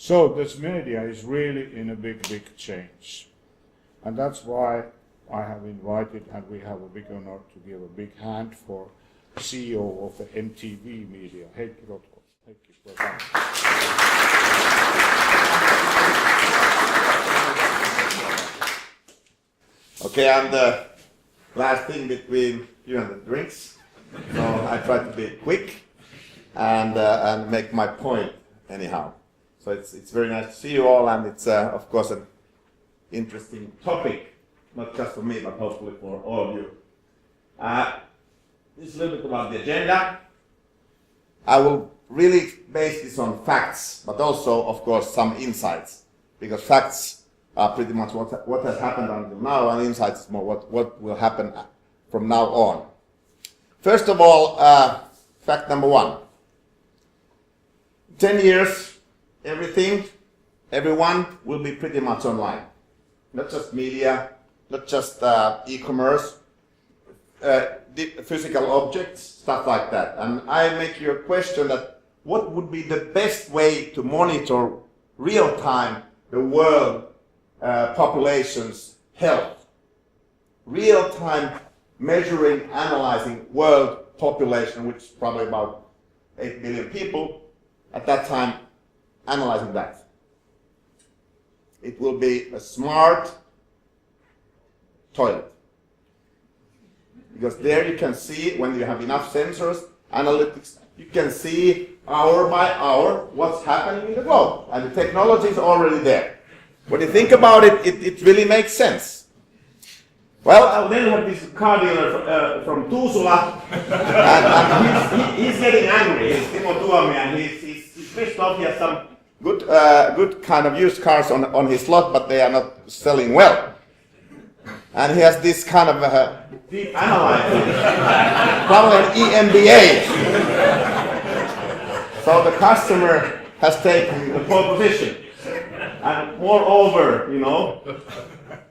So this media is really in a big change. And that's why I have invited, and we have a big honor to give a big hand for CEO of the MTV Media, Heikki Rotko. Heikki, welcome. Okay, I'm the last thing between you and the drinks, so I try to be quick and make my point anyhow. So it's very nice to see you all, and it's of course an interesting topic, not just for me, but hopefully for all of you. This is a little bit about the agenda. I will really base this on facts, but also, of course, some insights, because facts are pretty much what has happened until now, and insights is more what will happen from now on. First of all, fact number one. 10 years, everyone will be pretty much online. Not just media, not just e-commerce, physical objects, stuff like that. And I make you a question that what would be the best way to monitor real-time the world population's health? Real-time measuring, analyzing world population, which is probably about 8 billion people at that time, analyzing that. It will be a smart toilet. Because there you can see, when you have enough sensors, analytics, you can see hour by hour what's happening in the globe. And the technology is already there. When you think about it, it really makes sense. Well, then we have this car dealer from Tuusula, and he's getting angry. He's Timo Tuomi, and he's pissed off. He has some good kind of used cars on his lot, but they are not selling well. And he has this kind of deep analyzer, probably an EMBA. So the customer has taken the pole position. And moreover,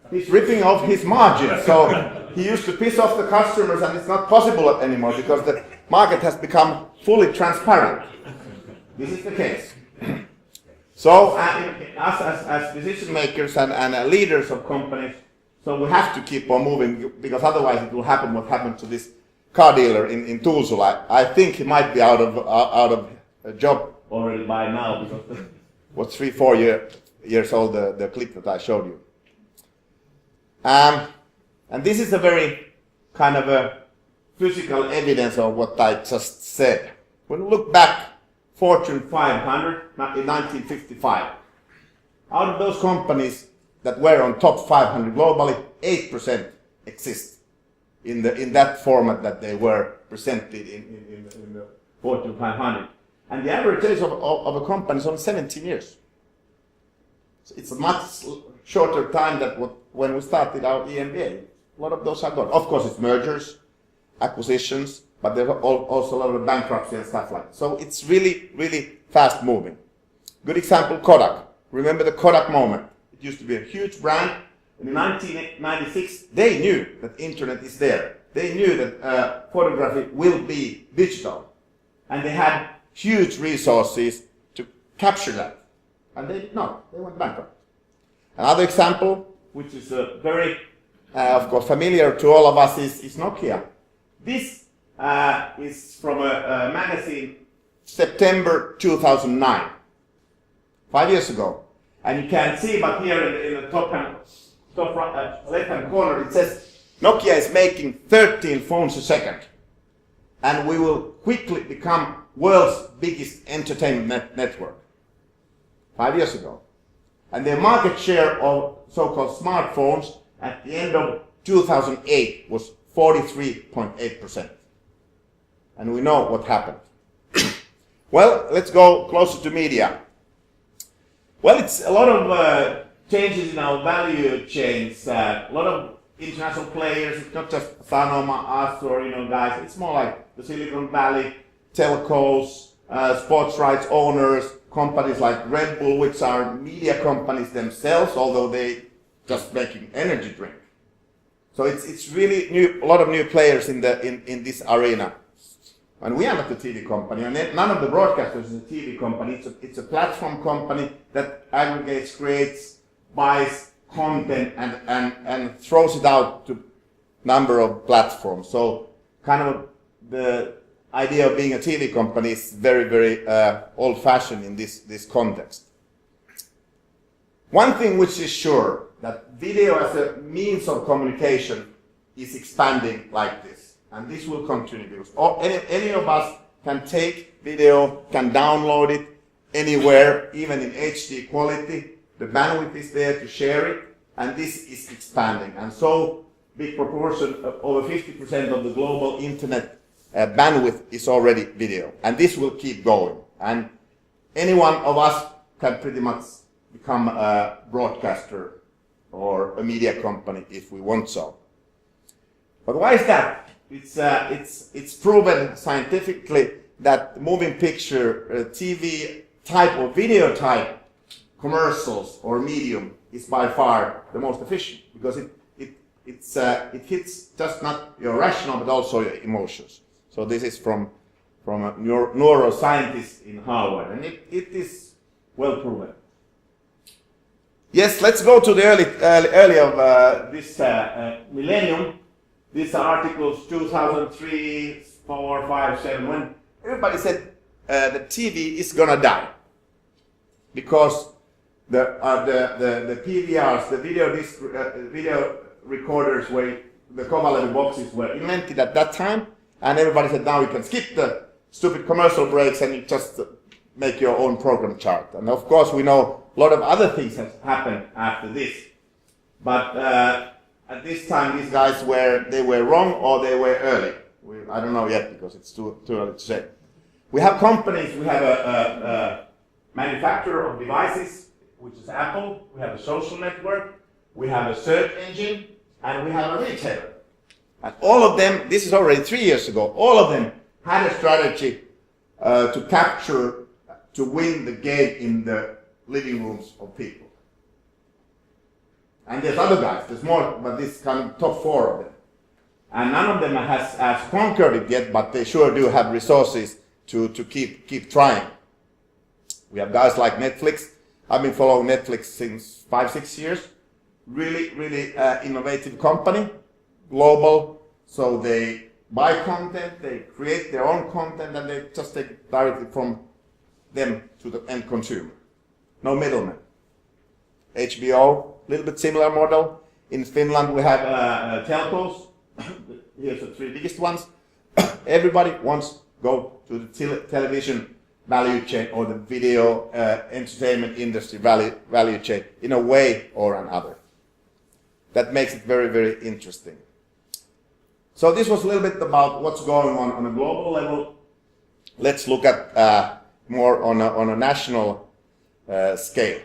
he's ripping off his margin. So he used to piss off the customers, and it's not possible anymore because the market has become fully transparent. This is the case. So us as decision makers and leaders of companies, so we have to keep on moving, because otherwise it will happen what happened to this car dealer in Tuusula. I think he might be out of a job already by now, because it was 3-4 years old, the clip that I showed you. And this is a very kind of a physical evidence of what I just said. When we look back, Fortune 500 in 1955, out of those companies that were on top 500 globally, 8% exist in that format that they were presented in the Fortune 500. And the average age of a company is only 17 years. So it's a much shorter time than when we started our EMBA. A lot of those are gone. Of course, it's mergers, acquisitions, but there's also a lot of bankruptcy and stuff like that. So it's really, really fast moving. Good example, Kodak. Remember the Kodak moment? It used to be a huge brand. In 1996, they knew that internet is there. They knew that photography will be digital. And they had huge resources to capture that. And they did not. They went bankrupt. Another example, which is very, of course, familiar to all of us, is Nokia. This is from a magazine, September 2009, 5 years ago. And you can see, but here in the top left-hand corner, it says Nokia is making 13 phones a second. And we will quickly become world's biggest entertainment network. 5 years ago. And their market share of so-called smartphones at the end of 2008 was 43.8%. And we know what happened. Well, let's go closer to media. Well, it's a lot of changes in our value chains. A lot of international players. It's not just Sanoma, us, or guys. It's more like the Silicon Valley, telcos, sports rights owners, companies like Red Bull, which are media companies themselves, although they just making energy drink. So it's really a lot of new players in this arena. And we are not a TV company, and none of the broadcasters is a TV company. It's a platform company that aggregates, creates, buys content, and throws it out to number of platforms. So kind of the idea of being a TV company is very, very old-fashioned in this context. One thing which is sure, that video as a means of communication is expanding like this. And this will continue because any of us can take video, can download it anywhere, even in HD quality. The bandwidth is there to share it, and this is expanding. And so big proportion, over 50% of the global internet bandwidth is already video. And this will keep going. And any one of us can pretty much become a broadcaster or a media company if we want so. But why is that? It's proven scientifically that moving picture, TV type or video type commercials or medium is by far the most efficient because it hits just not your rational but also your emotions. So this is from a neuroscientist in Harvard, and it is well proven. Yes, let's go to the early of this millennium. These are articles 2003, 4, 5, 7, when everybody said the TV is gonna die because the PVRs, the video recorders, where the Kovalev boxes were invented at that time, and everybody said now you can skip the stupid commercial breaks and you just make your own program chart. And of course we know a lot of other things have happened after this, but at this time, these guys were wrong or they were early. I don't know yet because it's too early to say. We have companies. We have a manufacturer of devices, which is Apple. We have a social network. We have a search engine, and we have a retailer. And all of them, this is already 3 years ago, all of them had a strategy to capture, to win the game in the living rooms of people. And there's other guys, there's more, but this kind of top 4 of them. And none of them has conquered it yet, but they sure do have resources to keep trying. We have guys like Netflix. I've been following Netflix since 5-6 years. Really innovative company, global. So they buy content, they create their own content, and they just take it directly from them to the end consumer. No middleman. HBO. Little bit similar model. In Finland we have telcos. Here's the 3 biggest ones. Everybody wants to go to the television value chain or the video entertainment industry value chain in a way or another. That makes it very, very interesting. So this was a little bit about what's going on a global level. Let's look at more on a national scale.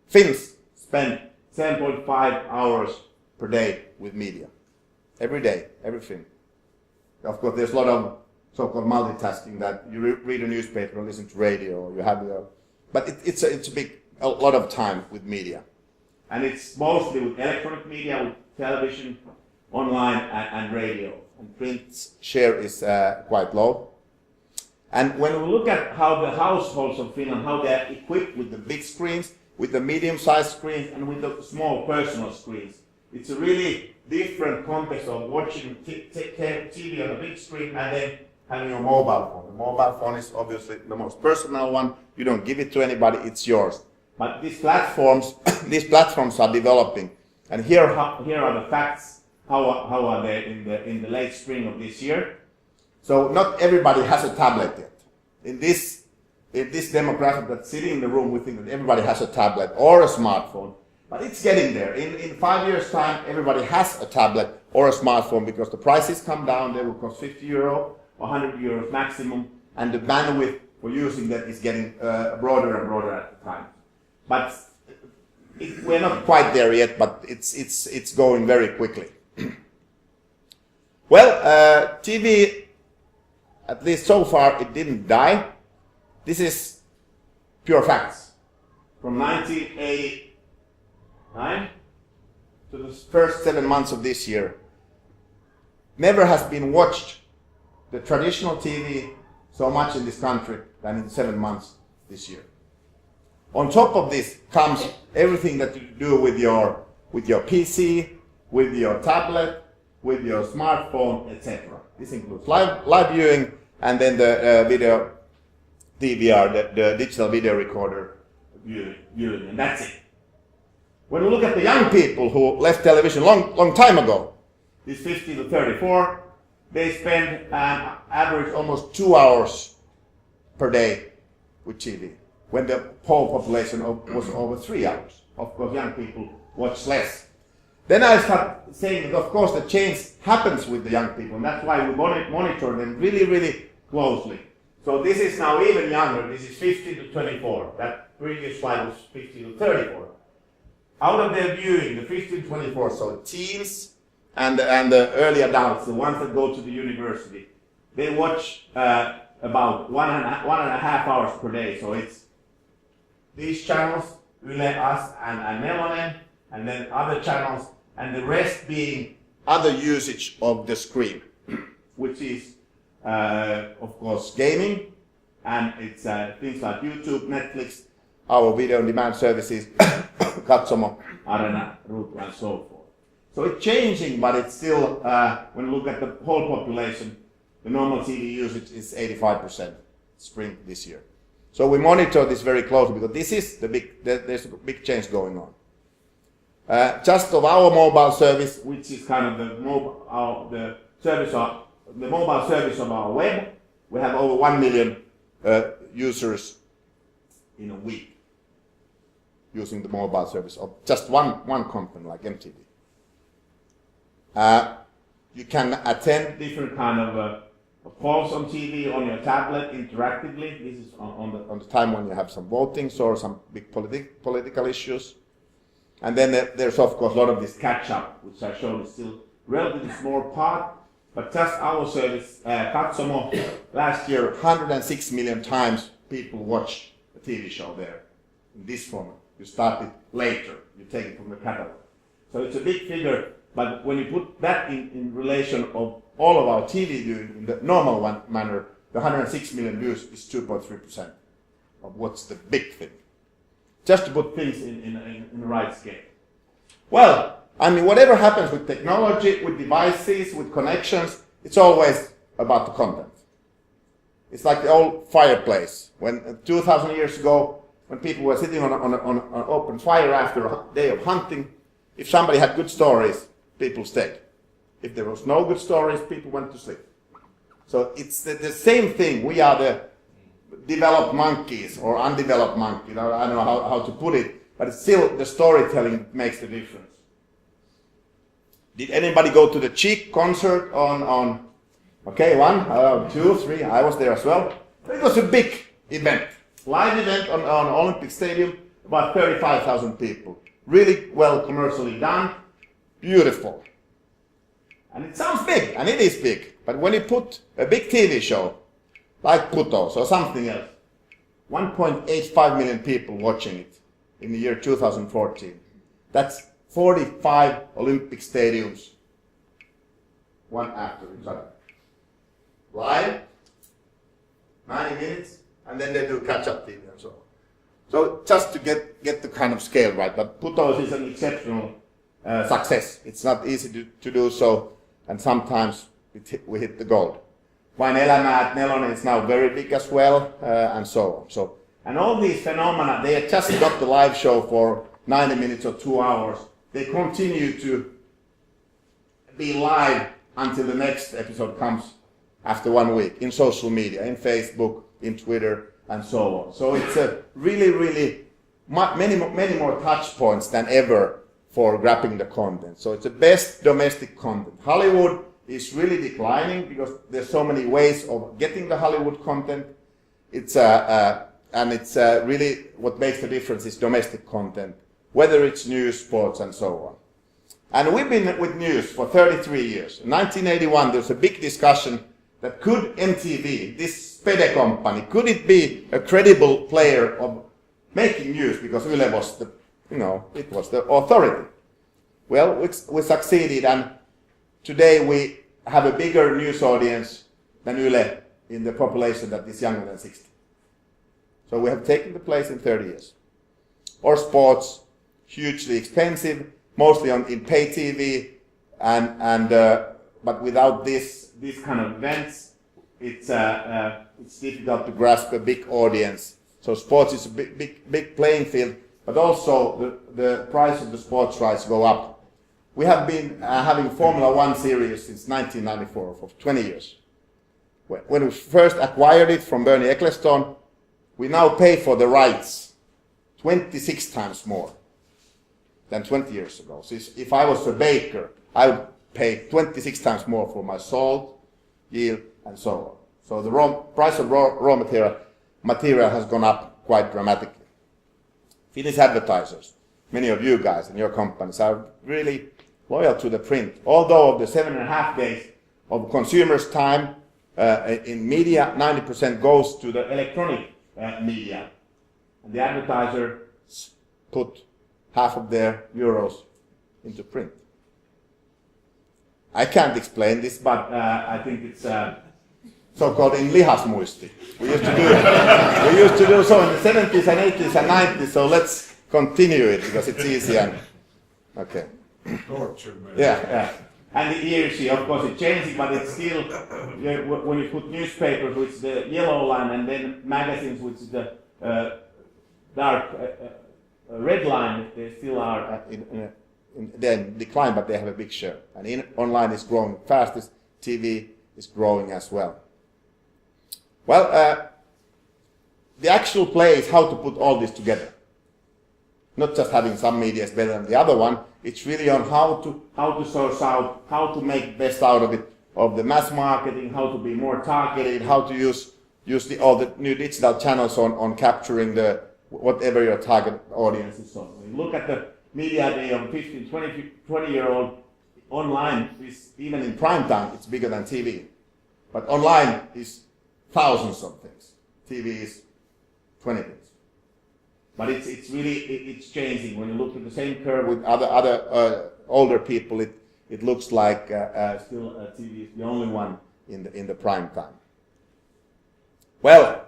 Finns spend 7.5 hours per day with media. Every day, every Finn. Of course, there's a lot of so-called multitasking that you read a newspaper or listen to radio, or you have but it's a lot of time with media. And it's mostly with electronic media, with television, online, and radio. And print's share is quite low. And when we look at how the households of Finland, how they're equipped with the big screens, with the medium-sized screens, and with the small personal screens, it's a really different context of watching TV on a big screen and then having your mobile phone. The mobile phone is obviously the most personal one. You don't give it to anybody, it's yours. But these platforms are developing. And here are the facts. How are they in the late spring of this year? So not everybody has a tablet yet. In this demographic that's sitting in the room, we think that everybody has a tablet or a smartphone. But it's getting there. In 5 years' time, everybody has a tablet or a smartphone because the prices come down. They will cost €50 or €100 maximum, and the bandwidth for using that is getting broader and broader at the time. But we're not quite there yet, but it's going very quickly. Well, TV, at least so far, it didn't die. This is pure facts. From 1989 to the first 7 months of this year, never has been watched the traditional TV so much in this country than in 7 months this year. On top of this comes everything that you do with your PC, with your tablet, with your smartphone, etc. This includes live viewing and then the video DVR, the digital video recorder viewing, and that's it. When we look at the young people who left television long time ago, these 50 to 34, they spend an average almost 2 hours per day with TV, when the whole population was over 3 hours. Of course, young people watch less. Then I start saying that, of course, the change happens with the young people, and that's why we monitor them really, really closely. So this is now even younger. This is 50 to 24. That previous slide was 50 to 34. Out of their viewing, the 50 to 24, so teens and the early adults, the ones that go to the university, they watch about one and a half hours per day. So it's these channels, Yle, Us, and Nelonen, and then other channels, and the rest being other usage of the screen, which is, of course, gaming, and it's things like YouTube, Netflix, our video on demand services, Katsomo, Arena, Rotko, and so forth. So it's changing, but it's still, when you look at the whole population, the normal TV usage is 85% spring this year. So we monitor this very closely because this is there's a big change going on. Just of our mobile service, which is kind of the mobile service of our web, we have over 1 million users in a week using the mobile service of just one company like MTV. You can attend different kind of calls on TV on your tablet interactively. This is on the time when you have some votings or some big political issues. And then there's of course a lot of this catch-up, which I showed is still relatively small part, but just our service, Katsomo, last year 106 million times people watched a TV show there in this format. You start it later, you take it from the catalog. So it's a big figure, but when you put that in relation of all of our TV viewing in the normal manner, the 106 million views is 2.3% of what's the big thing. Just to put things in the right scale. Well, I mean, whatever happens with technology, with devices, with connections, it's always about the content. It's like the old fireplace. When 2,000 years ago, when people were sitting on an open fire after a day of hunting, if somebody had good stories, people stayed. If there was no good stories, people went to sleep. So it's the same thing. We are the developed monkeys or undeveloped monkeys. I don't know how to put it, but it's still the storytelling makes the difference. Did anybody go to the Cheek concert on okay, 1, 2, 3, I was there as well. It was a big event. Live event on Olympic Stadium, about 35,000 people. Really well commercially done, beautiful. And it sounds big, and it is big. But when you put a big TV show, like Plutos or something else, 1.85 million people watching it in the year 2014. That's 45 Olympic stadiums, one after each other. Live, 90 minutes, and then they do catch-up TV and so on. So just to get the kind of scale right, but Plutos is an exceptional success. It's not easy to do so, and sometimes we hit the gold. Vain elämä at Nelonen is now very big as well, and so on. And all these phenomena, they had just got the live show for 90 minutes or 2 hours. They continue to be live until the next episode comes after 1 week in social media, in Facebook, in Twitter, and so on. So it's a really many more touch points than ever for grabbing the content. So it's the best domestic content. Hollywood is really declining because there's so many ways of getting the Hollywood content. It's really what makes the difference is domestic content, whether it's news, sports, and so on. And we've been with news for 33 years. In 1981, there was a big discussion that could MTV, this Spede company, could it be a credible player of making news because Yle was it was the authority. Well, we succeeded, and today we have a bigger news audience than Yle in the population that is younger than 60. So we have taken the place in 30 years. Or sports, hugely expensive, mostly in pay TV, but without this kind of events, it's difficult to grasp a big audience. So sports is a big playing field, but also the price of the sports rights go up. We have been having Formula One series since 1994, for 20 years. When we first acquired it from Bernie Ecclestone, we now pay for the rights 26 times more than 20 years ago. So if I was a baker, I would pay 26 times more for my salt, yield, and so on. So the price of raw material has gone up quite dramatically. Finnish advertisers, many of you guys and your companies are really loyal to the print. Although of the 7.5 days of consumers' time in media, 90% goes to the electronic media. And the advertisers put half of their euros into print. I can't explain this, but I think it's so-called in lihasmuisti. We used to do so in the 70s and 80s and 90s, so let's continue it because it's easy and okay. Torture, man. Yeah. And the ERC, of course, it's changing, but it's still, when you put newspapers, which is the yellow line, and then magazines, which is the dark red line, they still are in decline, but they have a big share. And online is growing fastest, TV is growing as well. Well, the actual play is how to put all this together. Not just having some media is better than the other one. It's really on how to source out, how to make best out of it, of the mass marketing, how to be more targeted, how to use all the new digital channels on capturing the whatever your target audience is on. When you look at the media day of 15, 20-year-old, online is, even in prime time, it's bigger than TV. But online is thousands of things. TV is 20 things. But it's really changing. When you look at the same curve with other older people, it looks like still TV is the only one in the prime time. Well,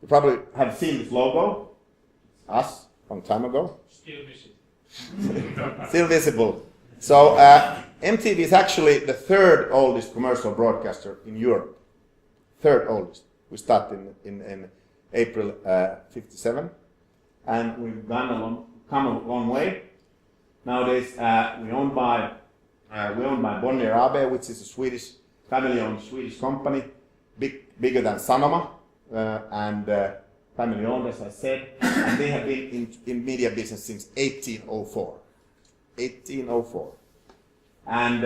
you probably have seen this logo. Us, long time ago. Still visible. Still visible. So MTV is actually the third oldest commercial broadcaster in Europe. Third oldest. We started in April '57. And we've come a long way. Nowadays, we're owned by Bonnier AB, which is a family-owned Swedish company, bigger than Sanoma, and family-owned, as I said. And they have been in media business since 1804. 1804. And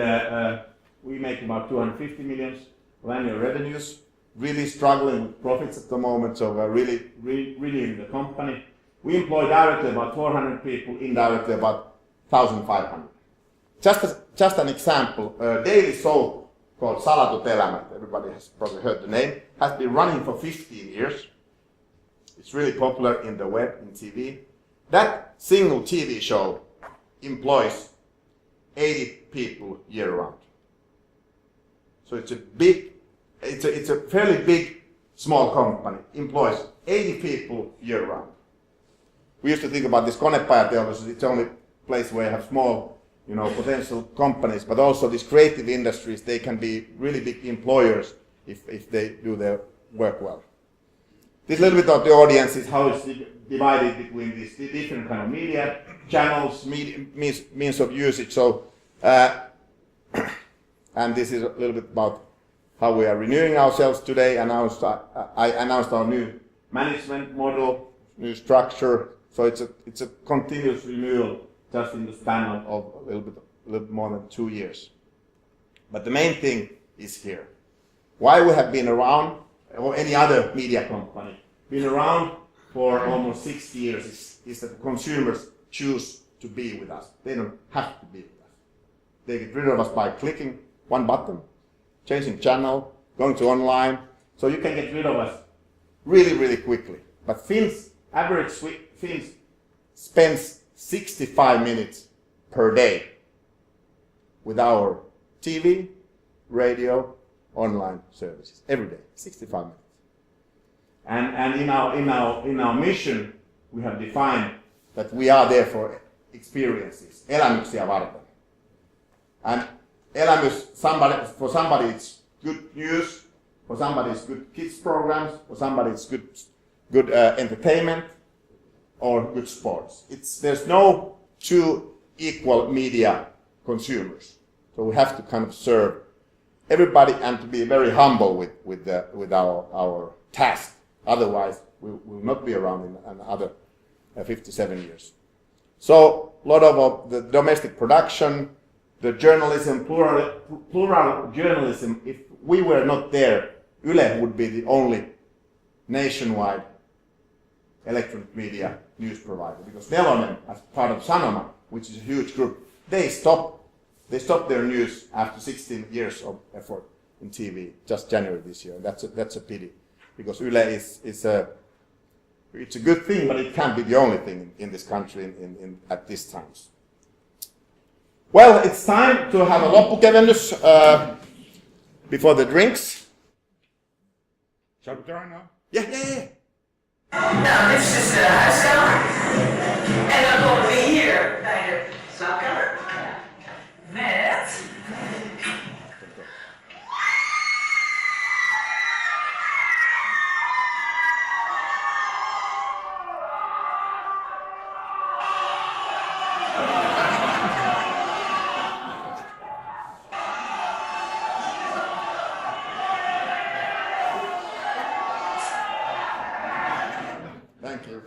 we make about 250 million of annual revenues. Really struggling with profits at the moment, so we're really in the company. We employ directly about 400 people, indirectly about 1,500. Just an example, a daily soap called Salatut Elämät, everybody has probably heard the name, has been running for 15 years. It's really popular in the web, in TV. That single TV show employs 80 people year-round. So it's a fairly big, small company, employs 80 people year-round. We used to think about this Konepajateollisuus, it's the only place where you have small, potential companies, but also these creative industries, they can be really big employers if they do their work well. This little bit of the audience is how it's divided between these different kind of media channels, means of usage. So, and this is a little bit about how we are renewing ourselves today. I announced our new management model, new structure. So it's a continuous renewal just in the span of a little bit more than 2 years. But the main thing is here. Why we have been around, or any other media company, been around for almost 60 years is that consumers choose to be with us. They don't have to be with us. They get rid of us by clicking one button, changing channel, going to online. So you can get rid of us really, really quickly. But average Finns spends 65 minutes per day with our TV, radio, online services every day, 65 minutes. And in our mission, we have defined that we are there for experiences, elämyksiä varten. And elämys, for somebody it's good news, for somebody it's good kids programs, for somebody it's good entertainment, or good sports. There's no two equal media consumers. So we have to kind of serve everybody and to be very humble with our task. Otherwise, we will not be around in another 57 years. So a lot of the domestic production, the journalism, plural journalism, if we were not there, Yle would be the only nationwide electronic media news provider. Because Nelonen, as part of Sanoma, which is a huge group, they stopped their news after 16 years of effort in TV, just January this year. That's a pity, because Yle it's a good thing, but it can't be the only thing in this country at these times. Well, it's time to have a loppukevennys before the drinks. Shall we try now? Yeah. Nou, dit is de huiskamer. En dan komen we hier bij de slaapkamer. Met... Thank you.